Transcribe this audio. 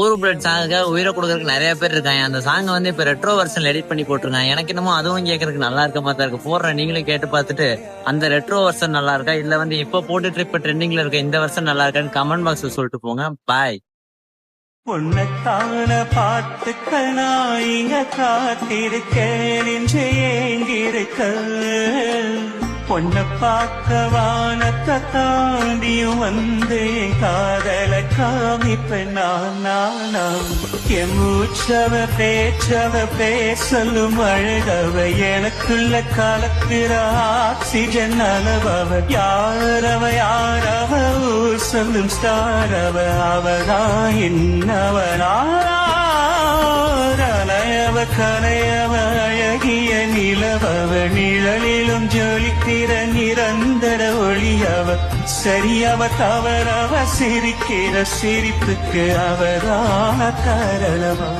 ஊரு பிளட் சாங்குக்காக உயிரை கொடுக்கறதுக்கு நிறைய பேர் இருக்காங்க. அந்த சாங் வந்து இப்ப ரெட்ரோ வெர்ஷன்ல எடிட் பண்ணி போட்டிருக்காங்க. எனக்கு என்னமோ அதுவும் கேட்கறதுக்கு நல்லா இருக்க மாதிரி இருக்கு. போடுற நீங்களே கேட்டு பார்த்துட்டு அந்த ரெட்ரோ வெர்ஷன் நல்லா இருக்கா இல்ல வந்து இப்ப போட்டுட்டு இப்ப ட்ரெண்டிங்ல இருக்க இந்த வெர்ஷன் நல்லா இருக்கான்னு கமெண்ட் பாக்ஸ்ல சொல்லிட்டு போங்க. பாய். உன்னைத்தான பார்த்துக்க நான் இங்க காத்திருக்கேன் என்று ஏங்கிருக்க பொண்ண பார்க்க வானத்தை தாண்டியும் வந்து காதல காமிப்பேன் நான் என் மூச்சவ பேச்சவ பேசலும் அழகவ எனக்குள்ள கலக்கிற ஆக்சிஜன் அளவவ யாரவ ஊர் சொல்லும் ஸ்டாரவ அவதான் என்னவனாரா கலையவ அழகிய நிலவவ நிழலிலும் ஜொலிக்கிற நிரந்தர ஒளியவ சரியவ தவறவ சிரிக்கிற சிரிப்புக்கு அவரான காரணமா